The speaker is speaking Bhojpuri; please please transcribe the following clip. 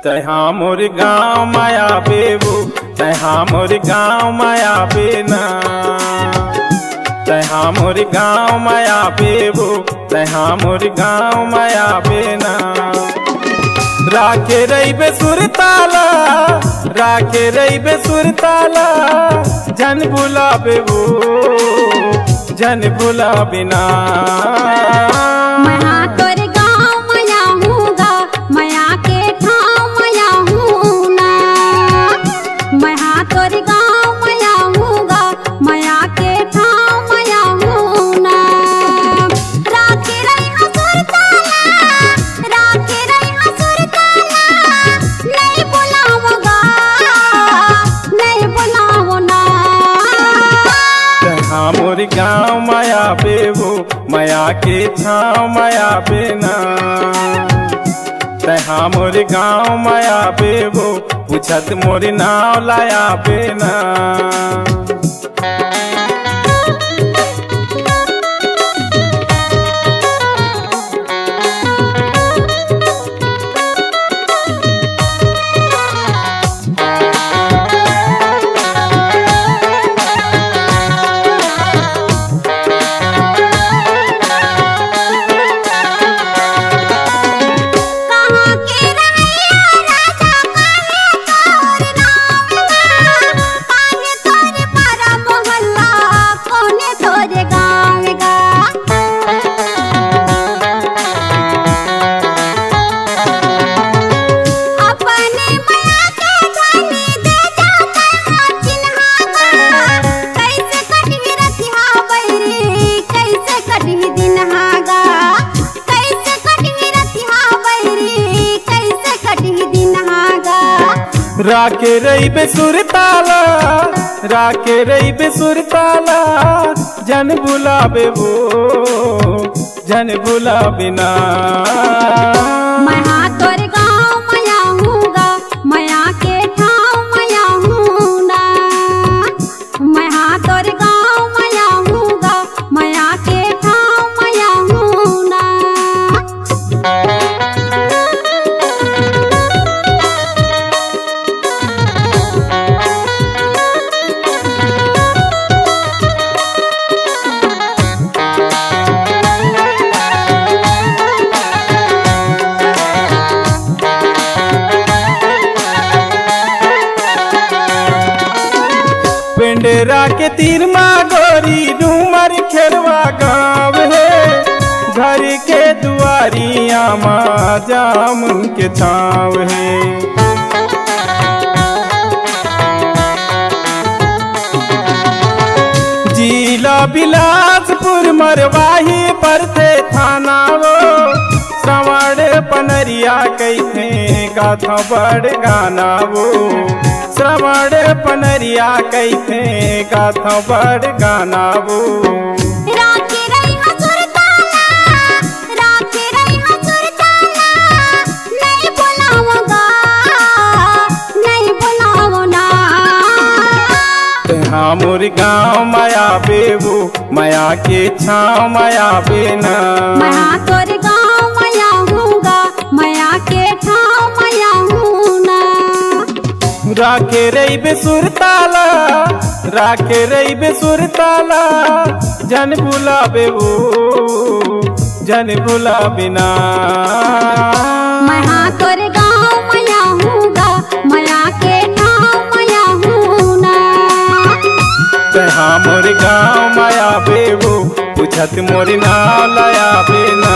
तहाँ मोर गाँव माया बेबू, तहाँ मोर गाँव माया बेना। तहाँ मोर गाँव माया बेबू, तहाँ मोर गाँव माया बेना। राखे रही बेसुर ताला, राखे रही बेसुर ताला, जन भुला बेबू, जन भुला बिना। मया तोर गाँव मया हूँगा, मया के ठाव मया हूँ ना। मया तोर गाँव मया हूँगा, मया के ठाव मया हूँ ना। राखे रही हसुर ताला, राखे रही हसुर ताला, नहीं बुलाऊंगा, नहीं बुलाओ ना। तहाँ मोर गाँव माया बेबू, माया के छाँव माया बेना। तहाँ मोर गाँव माया बेबू, पूछत मोर नाव लाया बेना। कहाँ के रहिया राजा काहे तोर नाम गा। काहे तोर पारा मोहल्ला, कौने तोर गाँव गा। अपने मया के जानी दे जा कहाँ चिन्हा गा। कैसे कटही रतिहा बैरी, कैसे कटही दिनहा गा। कैसे कटही रतिहा बैरी, कैसे कटही दिनहा गा। राखे रही बेसुर ताला, राखे रही बेसुर ताला, जन भुला बेबू, जन भुला बिना। मया तोर गाँव मया हूँगा, मया के ठाव मया हूँ ना। मया तोर गाँव मया हूँगा, मया के ठाव मया हूँ ना। पिंडरा के तीर माँ गोरी डूमर खेरवा गाँव है। घर के दुआरिया माँ जाम के छाँव है। जिला बिलासपुर मरवाही पर थे थाना वो। सवाड़ पनरिया कैथे गाथा बड़ गाना वो। श्रवण पनरिया कैथे गाथा बड़ गाना वो। राखे रही हसुर ताला, राखे रही हसुर ताला, नहीं बुलाऊंगा, नहीं बुलाओ ना। तहाँ मोर गाँव माया बेबू, माया के छाँव माया बेना। मया तोर गाँव मया हूँगा, मया के ठाव मया हूँ ना। राखे रही बेसुर ताला, राखे रही बेसुर ताला, जन भुला बेबू, जन भुला बिना। मया तोर गाँव मया हूँगा, मया के ठाव मया हूँ ना। तहाँ मोर गाँव माया बेबू, पूछत मोर नाव लाया बेना।